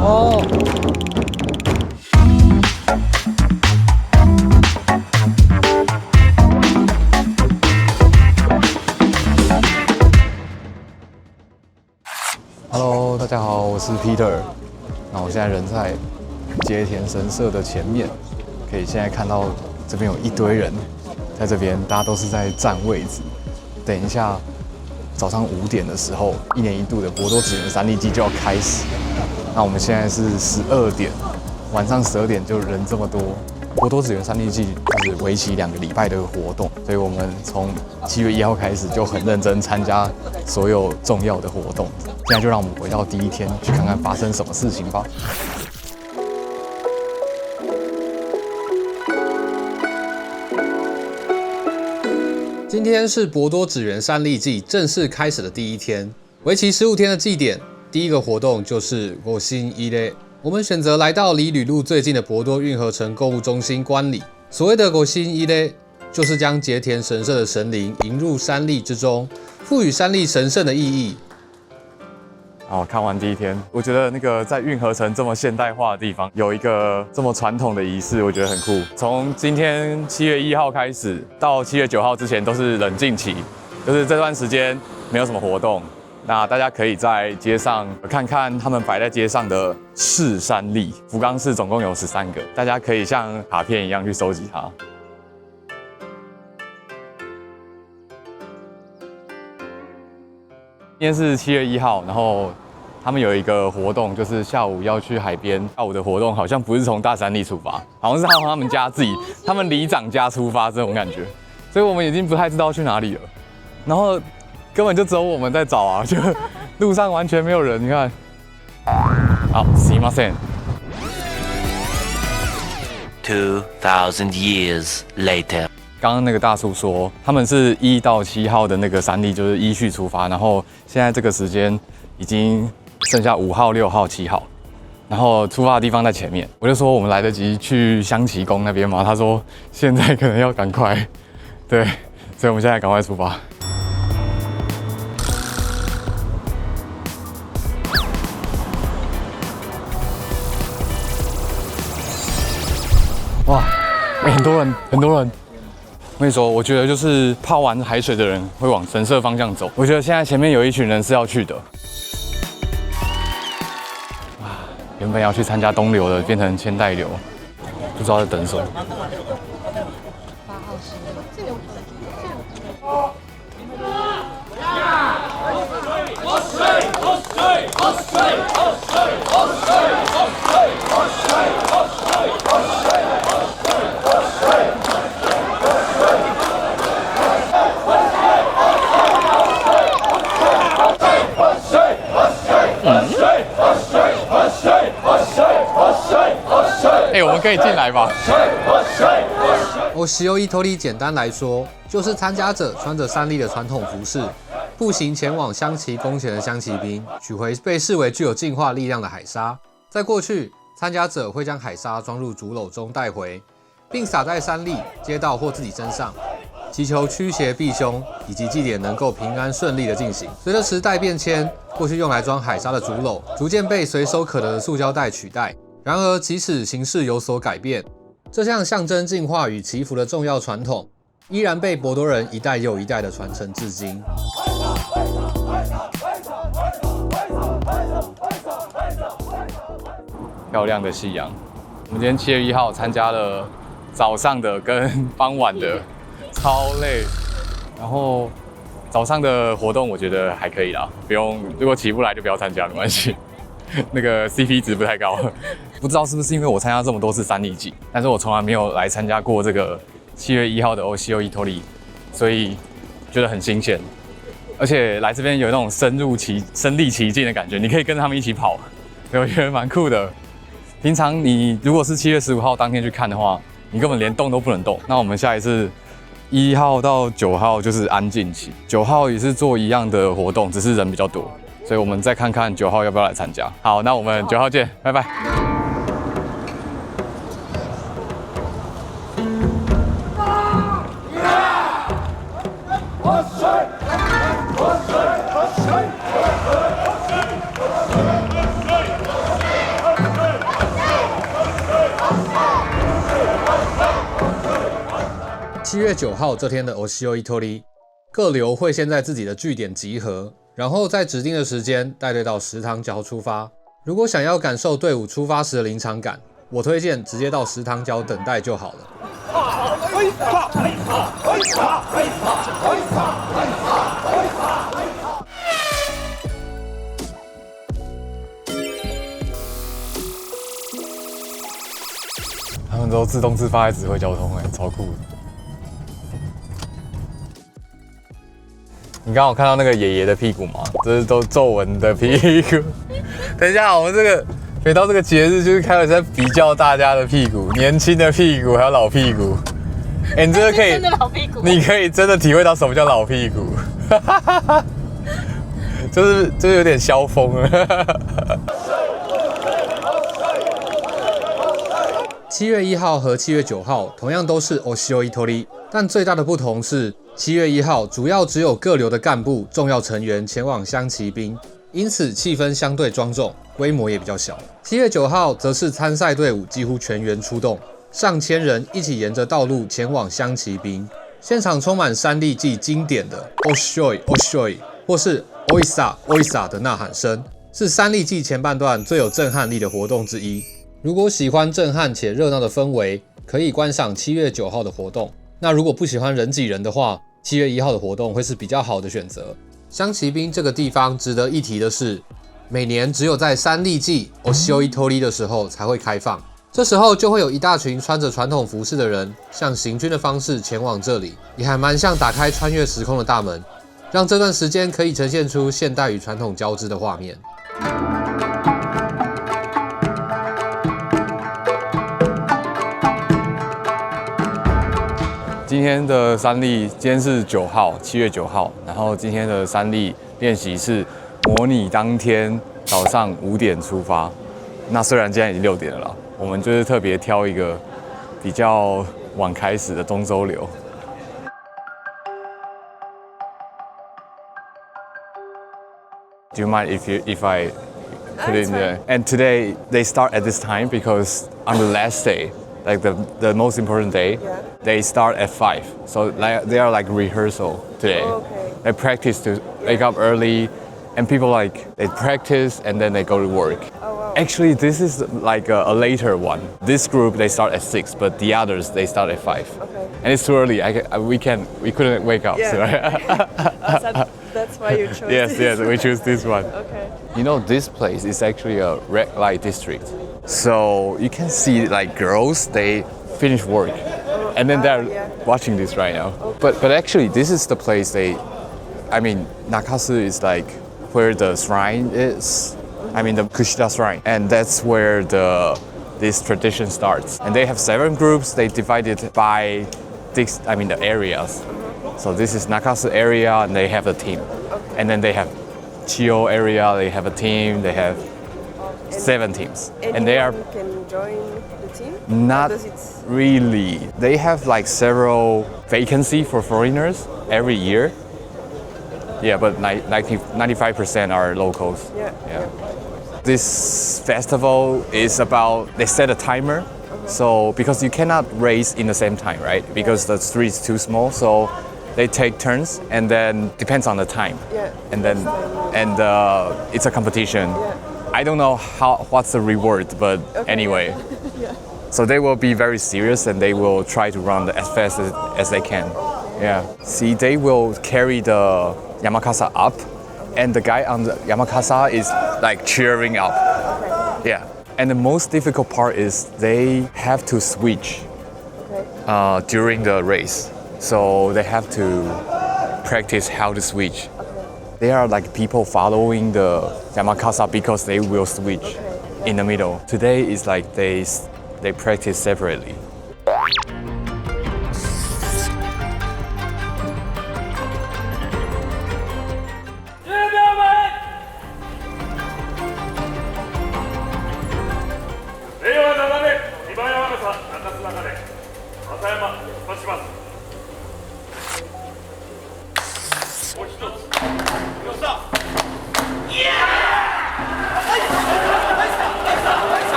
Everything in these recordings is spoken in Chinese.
哦。Hello， 大家好，我是 Peter。那我现在人在接田神社的前面，可以现在看到这边有一堆人在这边，大家都是在占位置。等一下早上5点的时候，1年1度的博多纸园山立祭就要开始。那我们现在是12点，晚上12点就人这么多。博多纸园山立祭就是为期2个礼拜的活动，所以我们从7月1号开始就很认真参加所有重要的活动。现在就让我们回到第一天，去看看发生什么事情吧。今天是博多纸园山立祭正式开始的第一天，为期15天的祭典，第一个活动就是五星一类。我们选择来到离旅路最近的博多运河城购物中心观礼。所谓的五星一类，就是将结田神社的神灵迎入山立之中，赋予山立神圣的意义。看完第一天，我觉得那个在运河城这么现代化的地方，有一个这么传统的仪式，我觉得很酷。从今天7月1号开始，到7月9号之前都是冷静期，就是这段时间没有什么活动。那大家可以在街上看看他们摆在街上的市山立，福冈市总共有13个，大家可以像卡片一样去收集它。今天是7月1号，然后他们有一个活动，就是下午要去海边。下午的活动好像不是从大山立出发，好像是从他们家自己，他们里长家出发这种感觉，所以我们已经不太知道去哪里了。然后根本就只有我们在找啊，就路上完全没有人。你看，好，すみません。2000 years later。刚刚那个大叔说，他们是1到7号的那个山立，就是依序出发，然后现在这个时间已经剩下5号、6号、7号，然后出发的地方在前面。我就说我们来得及去香崎宫那边吗？他说现在可能要赶快，对，所以我们现在赶快出发。哇，很多人，很多人。我跟你说，我觉得就是泡完海水的人会往神社方向走。我觉得现在前面有一群人是要去的。原本要去参加东流的，变成千代流，不知道在等什么。我们可以进来吧。お塩一通简单来说，就是参加者穿着山立的传统服饰，步行前往香崎宫前的香崎滨，取回被视为具有净化力量的海沙。在过去，参加者会将海沙装入竹篓中带回，并洒在山立、街道或自己身上，祈求驱邪避凶，以及祭典能够平安顺利的进行。随着时代变迁，过去用来装海沙的竹篓逐渐被随手可得的塑胶袋取代。然而，即使形式有所改变，这项象征净化与祈福的重要传统，依然被博多人一代又一代的传承至今。漂亮的夕阳。我们今天7月1号参加了早上的跟傍晚的，超累。然后早上的活动我觉得还可以啦，不用，如果起不来就不要参加，没关系。那个 CP 值不太高，不知道是不是因为我参加这么多次山立祭，但是我从来没有来参加过这个7月1号的 Oshio Itori， 所以觉得很新鲜，而且来这边有那种身临其境的感觉，你可以跟着他们一起跑，所以我觉得蛮酷的。平常你如果是7月15号当天去看的话，你根本连动都不能动。那我们下一次1号到9号就是安静期，9号也是做一样的活动，只是人比较多。所以我们再看看9号要不要来参加。好，那我们9号见，拜拜。我水， 7月9号这天的 Oshio Itori， 各流会先在自己的据点集合，然后在指定的时间带队到石塘角出发。如果想要感受队伍出发时的临场感，我推荐直接到石塘角等待就好了。他们都自动自发在指挥交通，超酷的。你刚好看到那个爷爷的屁股吗？这是都皱纹的屁股。等一下，我们这个每到这个节日，就是开始在比较大家的屁股，年轻的屁股还有老屁股。你这个可以，真的老屁股，你可以真的体会到什么叫老屁股，就是有点消风了。7月1号和7月9号同样都是 Oshio Itori， 但最大的不同是7月1号主要只有各流的干部、重要成员前往乡骑兵，因此气氛相对庄重，规模也比较小。7月9号则是参赛队伍几乎全员出动，上千人一起沿着道路前往乡骑兵，现场充满山地季经典的 Oshoi Oshoi 或是 Oisa Oisa 的呐喊声，是山地季前半段最有震撼力的活动之一。如果喜欢震撼且热闹的氛围，可以观赏7月9号的活动。那如果不喜欢人挤人的话，7月1号的活动会是比较好的选择。乡骑兵这个地方值得一提的是，每年只有在山地季 Oshio Itori 的时候才会开放，这时候就会有一大群穿着传统服饰的人，像行军的方式前往这里，也还蛮像打开穿越时空的大门，让这段时间可以呈现出现代与传统交织的画面。今天的山力，今天是9号，7月9号。然后今天的山力练习是模拟当天早上5点出发。那虽然现在已经6点了啦，我们就是特别挑一个比较晚开始的中州流。Do you mind if I put it in there? And today they start at this time because on the last day, like the most important day, they start at 5. So they are like rehearsal today. Okay. They practice to wake up early, and people they practice and then they go to work. Oh, wow. Actually, this is like a later one. This group they start at 6, but the others they start at 5. Okay. And it's too early. We couldn't wake up. Yeah. So. That's why you chose Yes, this. yes, we choose this one. Okay. You know, this place is actually a red light district. So you can see like girls, they finish work and then they're watching this right now. But actually this is the place Nakasu is like where the shrine is. The Kushida shrine. And that's where this tradition starts. And they have 7 groups, they divide it by the areas. So this is Nakasu area and they have a team. Okay. And then they have Chiyo area, they have a team, they have 7 teams. And they are can join the team? not really. They have like several vacancy for foreigners every year. Yeah, but 95% are locals. Yeah. This festival is about, they set a timer. So because you cannot race in the same time, right? Because the street is too small. So they take turns and then depends on the time. Yeah. And then it's a competition. Yeah. I don't know what's the reward, but anyway. Yeah. So they will be very serious and they will try to run as fast as they can. Yeah. See, they will carry the Yamakasa up and the guy on the Yamakasa is like cheering up. Okay. Yeah. And the most difficult part is they have to switch during the race. So they have to practice how to switch. They are like people following the Yamakasa because they will switch in the middle. Today is like they practice separately.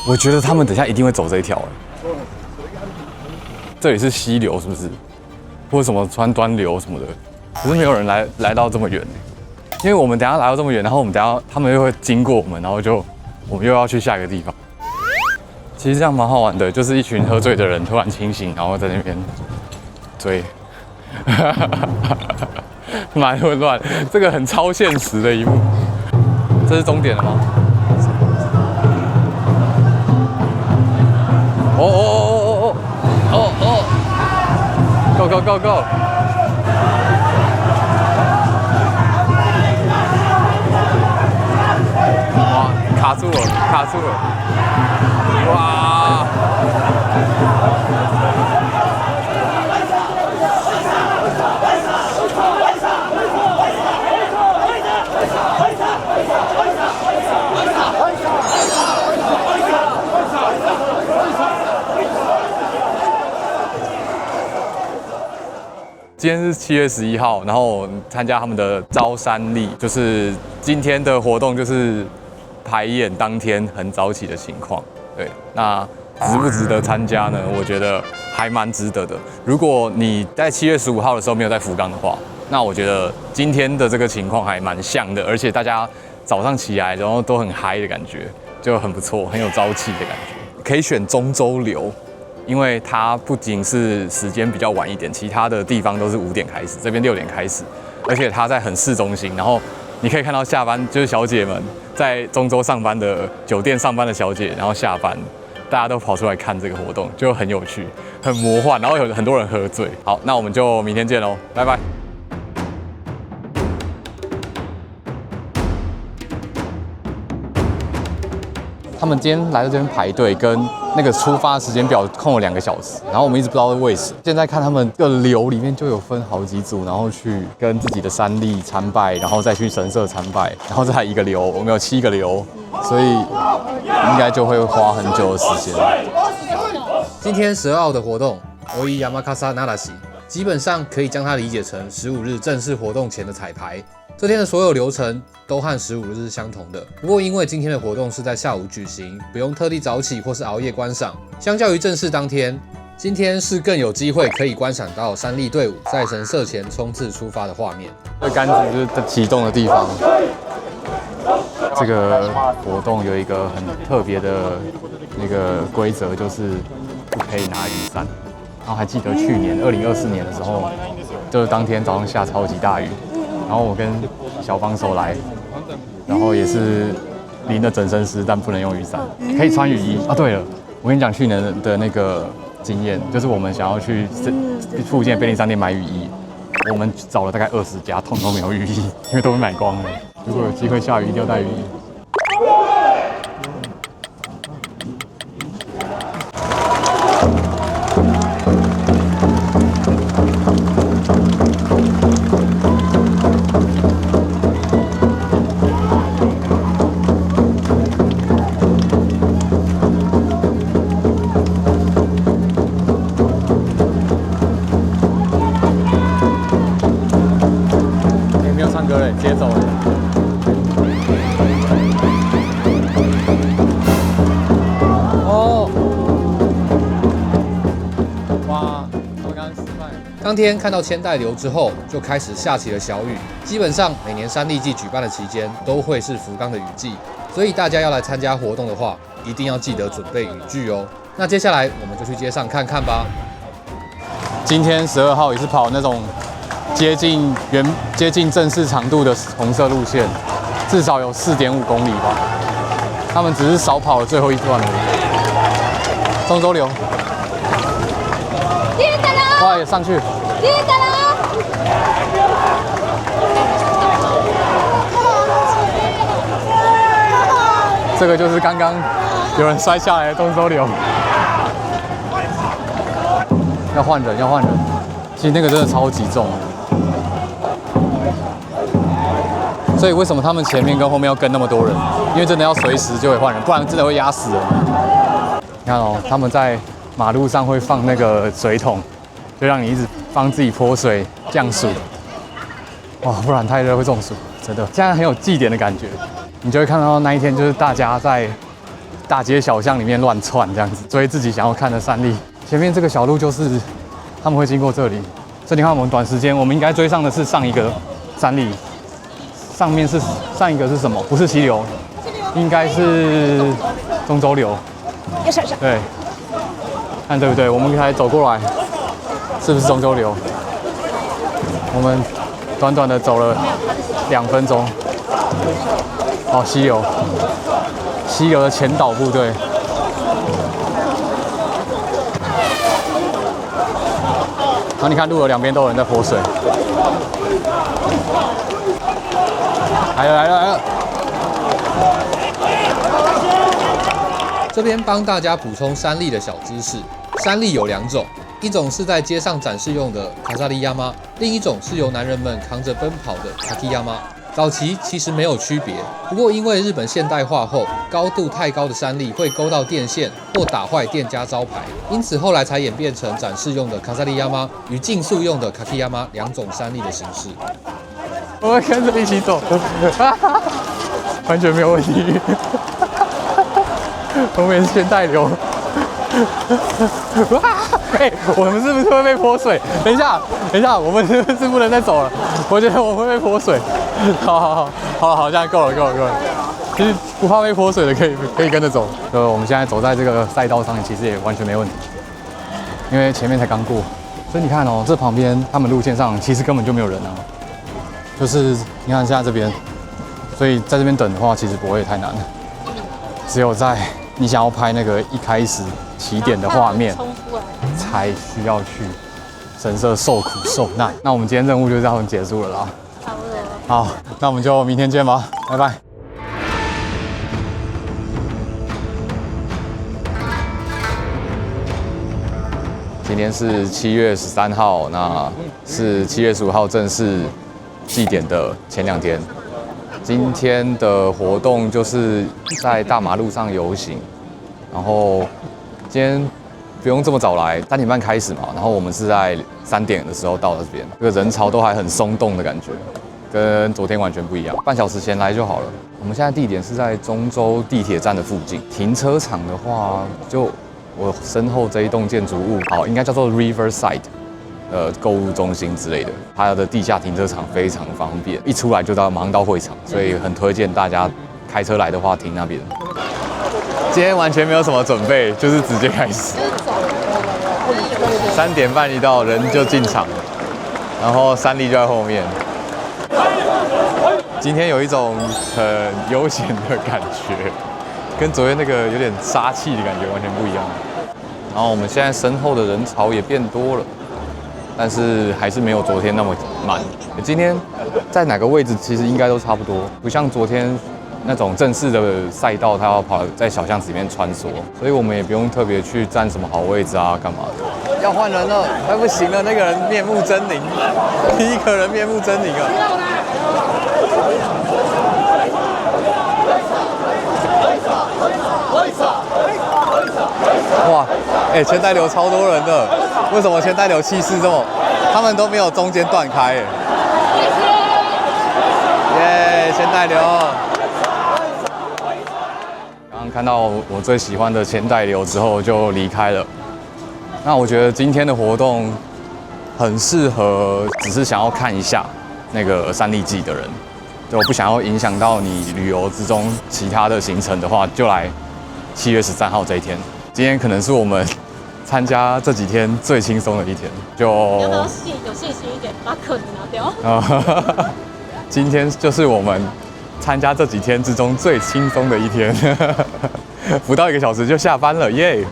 我觉得他们等一下一定会走这一条，哎，这里是溪流是不是？或者什么川端流什么的，可是没有人来到这么远，因为我们等一下来到这么远，然后我们等一下他们又会经过我们，然后我们又要去下一个地方。其实这样蛮好玩的，就是一群喝醉的人突然清醒，然后在那边追，蛮混乱，这个很超现实的一幕。这是终点了吗？哦 ，Go go go go！ 哇，卡住了，卡住了！哇！今天是7月11号，然后参加他们的招山历，就是今天的活动就是排演当天很早起的情况。对，那值不值得参加呢？我觉得还蛮值得的。如果你在7月15号的时候没有在福冈的话，那我觉得今天的这个情况还蛮像的，而且大家早上起来然后都很嗨的感觉，就很不错，很有朝气的感觉。可以选中州流。因为它不仅是时间比较晚一点，其他的地方都是5点开始，这边6点开始，而且它在很市中心，然后你可以看到下班就是小姐们在中州上班的酒店上班的小姐，然后下班，大家都跑出来看这个活动，就很有趣，很魔幻，然后有很多人喝醉。好，那我们就明天见喽，拜拜。他们今天来到这边排队，跟那个出发时间表空了2个小时，然后我们一直不知道为什么。现在看他们的流里面就有分好几组，然后去跟自己的山历参拜，然后再去神社参拜，然后再来1个流，我们有7个流，所以应该就会花很久的时间。今天12号的活动，Oi Yamakasa Narashi， 基本上可以将它理解成15日正式活动前的彩排。这天的所有流程都和15日是相同的，不过因为今天的活动是在下午举行，不用特地早起或是熬夜观赏，相较于正式当天，今天是更有机会可以观赏到山历队伍在神社前冲刺出发的画面。这杆子就是启动的地方。这个活动有一个很特别的那个规则，就是不可以拿雨伞。然后还记得去年2024年的时候，就是当天早上下超级大雨。然后我跟小帮手来，然后也是淋了整身湿，但不能用雨伞，可以穿雨衣啊。对了，我跟你讲去年的那个经验，就是我们想要去附近的便利商店买雨衣，我们找了大概20家，通通没有雨衣，因为都被买光了。如果有机会下雨，一定要带雨衣。直接走了。哦，哇，我刚刚失败了。当天看到千代流之后，就开始下起了小雨。基本上每年山历季举办的期间都会是福冈的雨季，所以大家要来参加活动的话，一定要记得准备雨具哦。那接下来我们就去街上看看吧。今天12号也是跑那种接近正式长度的红色路线，至少有4.5公里吧。他们只是少跑了最后一段而已。中州流，哇，也上去。这个就是刚刚有人摔下来的中州流。要换人，要换人。其实那个真的超级重。所以为什么他们前面跟后面要跟那么多人？因为真的要随时就会换人，不然真的会压死人。你看哦，他们在马路上会放那个水桶，就让你一直帮自己泼水降暑。哇，不然太热会中暑，真的。这样很有祭典的感觉。你就会看到那一天就是大家在大街小巷里面乱窜这样子，追自己想要看的山丽。前面这个小路就是他们会经过这里，所以你看我们短时间我们应该追上的是上一个山丽，上面是上一个是什么？不是溪流，应该是中州流。对，看对不对？我们才走过来，是不是中州流？我们短短的走了2分钟。哦，溪流，溪流的前导部队。然后你看路的两边都有人在泼水。来了！这边帮大家补充山丽的小知识，山丽有2种，一种是在街上展示用的卡萨利亚妈，另一种是由男人们扛着奔跑的卡基亚妈。早期其实没有区别，不过因为日本现代化后，高度太高的山丽会勾到电线或打坏店家招牌，因此后来才演变成展示用的卡萨利亚妈与竞速用的卡基亚妈2种山丽的形式。我们跟着一起走，完全没有问题。我们也是先带流。哇！我们是不是会被泼水？等一下，我们是不是不能再走了？我觉得我们会被泼水。好，这样够了。其实不怕被泼水的可以跟着走。我们现在走在这个赛道上，其实也完全没问题，因为前面才刚过，所以你看哦，这旁边他们路线上其实根本就没有人啊。就是你看现在这边，所以在这边等的话，其实不会太难。只有在你想要拍那个一开始起点的画面，才需要去神社受苦受难。那我们今天任务就这样结束了啦。好，那我们就明天见吧，拜拜。今天是7月13号，那是7月15号正式祭典的前2天。今天的活动就是在大马路上游行，然后今天不用这么早来，3点半开始嘛，然后我们是在3点的时候到这边，这个人潮都还很松动的感觉，跟昨天完全不一样。半小时前来就好了。我们现在地点是在中州地铁站的附近，停车场的话，就我身后这一栋建筑物，好，应该叫做 Riverside。购物中心之类的，它的地下停车场非常方便，一出来就马上到会场，所以很推荐大家开车来的话停那边。今天完全没有什么准备，就是直接开始。3点半一到，人就进场，然后山丽就在后面。今天有一种很悠闲的感觉，跟昨天那个有点杀气的感觉完全不一样。然后我们现在身后的人潮也变多了。但是还是没有昨天那么满。今天在哪个位置其实应该都差不多，不像昨天那种正式的赛道，它要跑在小巷子里面穿梭，所以我们也不用特别去占什么好位置啊，干嘛的。要换人了，快不行了，那个人面目狰狞，第一个人面目狰狞了。哇，千代流超多人的，为什么千代流气势这么？他们都没有中间断开，耶！千代流。刚刚看到我最喜欢的千代流之后就离开了。那我觉得今天的活动很适合只是想要看一下那个山丽祭的人，就不想要影响到你旅游之中其他的行程的话，就来7月13号这一天。今天可能是我们参加这几天最轻松的一天，就要不要有信心一点，把可能拿掉。今天就是我们参加这几天之中最轻松的一天，不到1个小时就下班了，耶！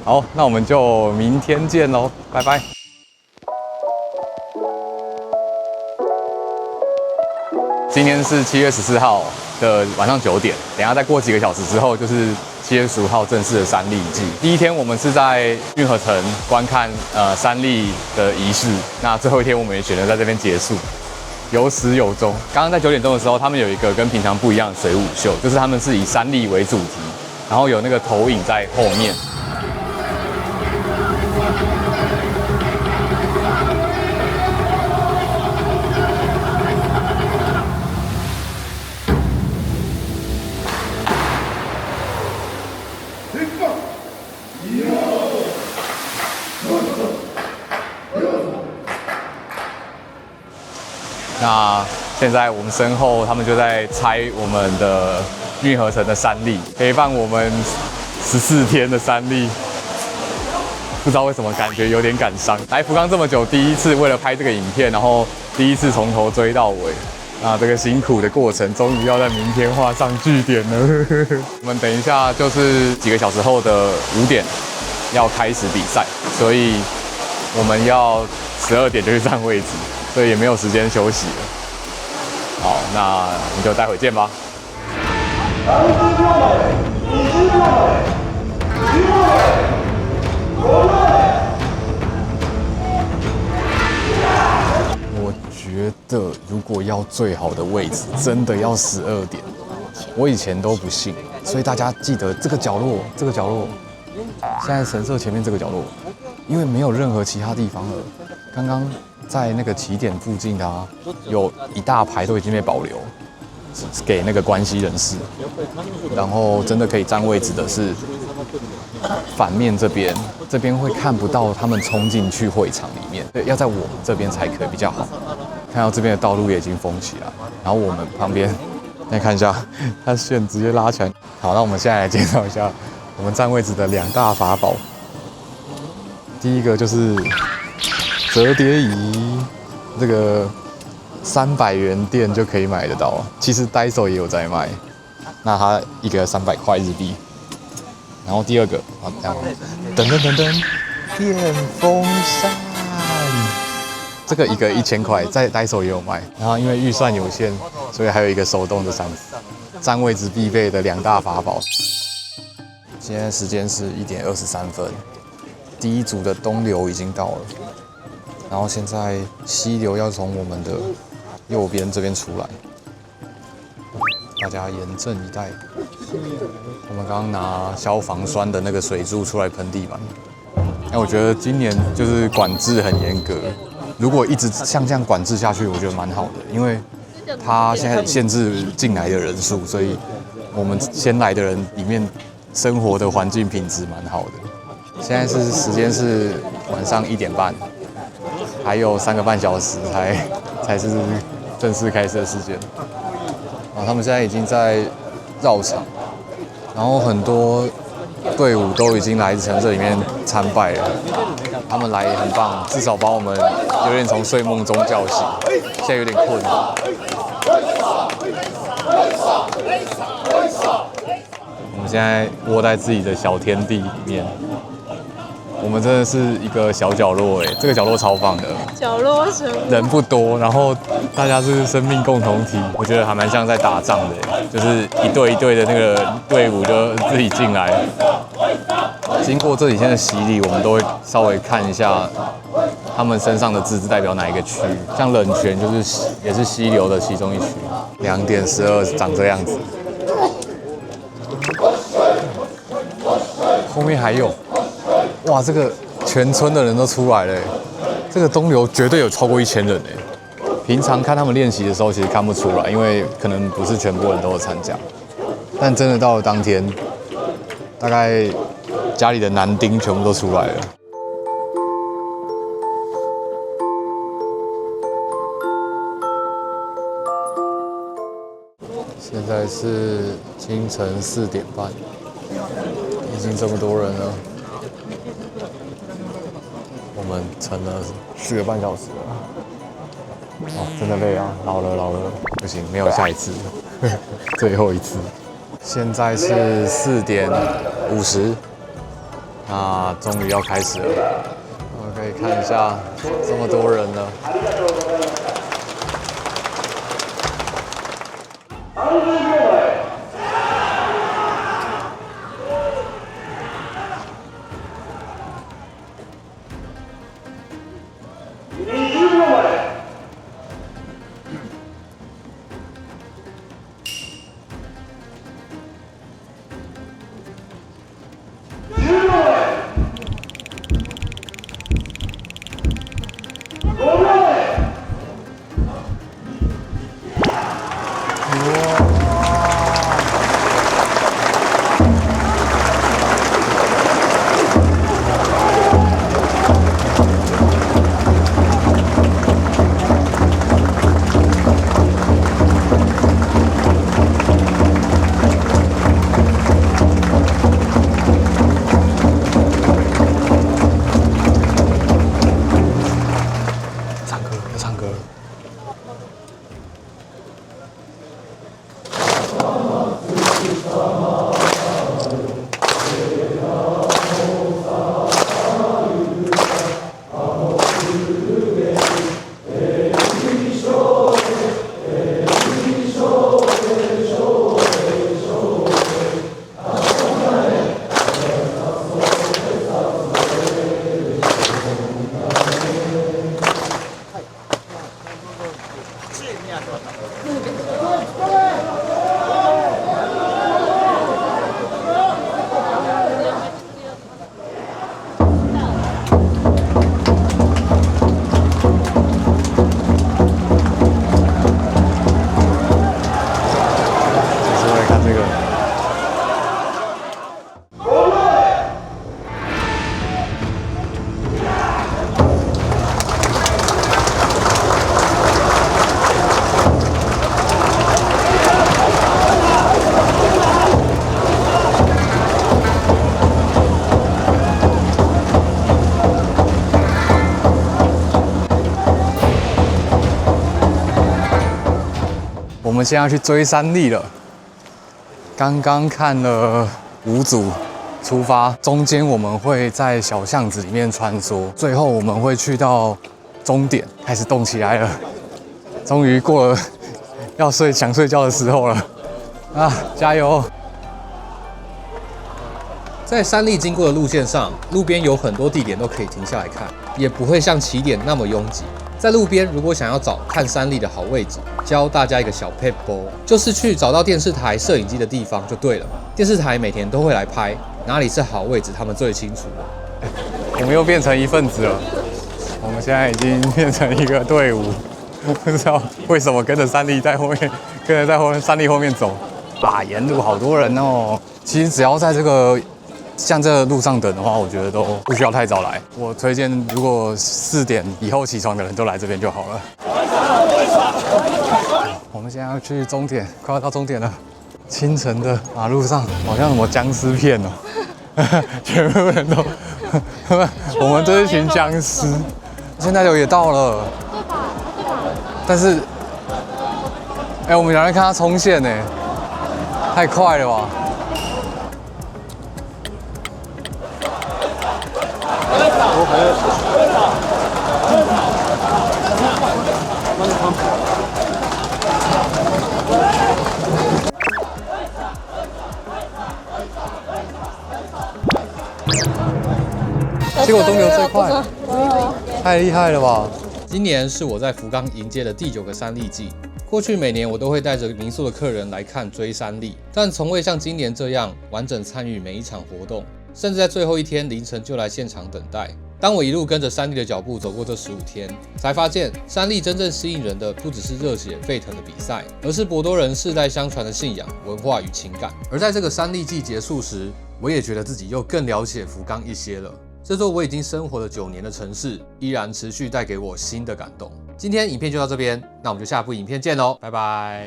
好，那我们就明天见喽，拜拜。今天是7月14号的晚上9点，等一下再过几个小时之后就是7月15号正式的山丽祭。第一天我们是在运河城观看山丽的仪式，那最后一天我们也选择在这边结束，有始有终。刚刚在9点钟的时候，他们有一个跟平常不一样的水舞秀，就是他们是以山丽为主题，然后有那个投影在后面。那现在我们身后他们就在拆我们的运河城的山笠，陪伴我们14天的山笠。不知道为什么感觉有点感伤。来福冈这么久，第一次为了拍这个影片，然后第一次从头追到尾。那这个辛苦的过程，终于要在明天画上句点了。我们等一下就是几个小时后的5点要开始比赛，所以我们要12点就去占位置，所以也没有时间休息了。好，那我们就待会见吧。我觉得如果要最好的位置，真的要12点。我以前都不信，所以大家记得这个角落，这个角落，现在神社前面这个角落，因为没有任何其他地方了。刚刚在那个起点附近的啊，有一大排都已经被保留，给那个关系人士。然后真的可以占位置的是反面这边，这边会看不到他们冲进去会场里面，对，要在我们这边才可以比较好。看到这边的道路也已经封起来，然后我们旁边，再看一下，它线直接拉起来。好，那我们现在来介绍一下我们占位置的2大法宝。第一个就是折叠椅，这个300元店就可以买得到，其实 Daiso 也有在卖，那它一个300块日币。然后第二个，噔，电风扇，这个一个1000块，在 Daiso 也有卖。然后因为预算有限，所以还有一个手动的扇子，占位置必备的2大法宝。现在时间是1点23分，第一组的东流已经到了，然后现在西流要从我们的右边这边出来，大家严阵以待。我们刚刚拿消防栓的那个水柱出来喷地板。那我觉得今年就是管制很严格，如果一直像这样管制下去，我觉得蛮好的，因为它现在限制进来的人数，所以我们先来的人里面生活的环境品质蛮好的。现在时间是晚上1点半，还有3个半小时才是正式开始的时间。他们现在已经在绕场，然后很多队伍都已经来城这里面参拜了。他们来也很棒，至少把我们有点从睡梦中叫醒，现在有点困。我们现在窝在自己的小天地里面。我们真的是一个小角落哎，这个角落超棒的，角落生物人不多，然后大家是生命共同体，我觉得还蛮像在打仗的，就是一队一队的那个队伍就自己进来。经过这几天的洗礼，我们都会稍微看一下他们身上的字代表哪一个区，像冷泉就是也是溪流的其中一区。2点12长这样子，后面还有。哇，这个全村的人都出来了，这个东流绝对有超过1000人哎。平常看他们练习的时候，其实看不出来，因为可能不是全部人都有参加。但真的到了当天，大概家里的男丁全部都出来了。现在是清晨4点半，已经这么多人了。我们撑了4个半小时了，哦，真的累啊，老了，不行，没有下一次，最后一次。现在是4点50，那终于要开始了。我们可以看一下，这么多人了。们现在要去追山笠了。刚刚看了5组出发，中间我们会在小巷子里面穿梭，最后我们会去到终点，开始动起来了。终于过了要想睡觉的时候了啊！加油！在山笠经过的路线上，路边有很多地点都可以停下来看，也不会像起点那么拥挤。在路边，如果想要找看山笠的好位置，教大家一个小 paper， 就是去找到电视台摄影机的地方就对了。电视台每天都会来拍，哪里是好位置，他们最清楚了。我们又变成一份子了，我们现在已经变成一个队伍，不知道为什么跟着山笠在后面，山笠后面走。啊，沿路好多人哦。其实只要在这个像这个路上等的话，我觉得都不需要太早来。我推荐，如果4点以后起床的人都来这边就好了。我们现在要去终点，快要到终点了。清晨的马路上，好像什么僵尸片哦，全部人都，我们这一群僵尸。现在也到了，但是，我们两人看他冲线呢，太快了吧！结果东流最快，太厉害了吧！今年是我在福冈迎接的第9个山笠季。过去每年我都会带着民宿的客人来看追山笠，但从未像今年这样完整参与每一场活动，甚至在最后一天凌晨就来现场等待。当我一路跟着山笠的脚步走过这15天，才发现山笠真正吸引人的不只是热血沸腾的比赛，而是博多人世代相传的信仰、文化与情感。而在这个山笠季结束时，我也觉得自己又更了解福冈一些了。这座我已经生活了9年的城市，依然持续带给我新的感动。今天影片就到这边，那我们就下部影片见喽，拜拜。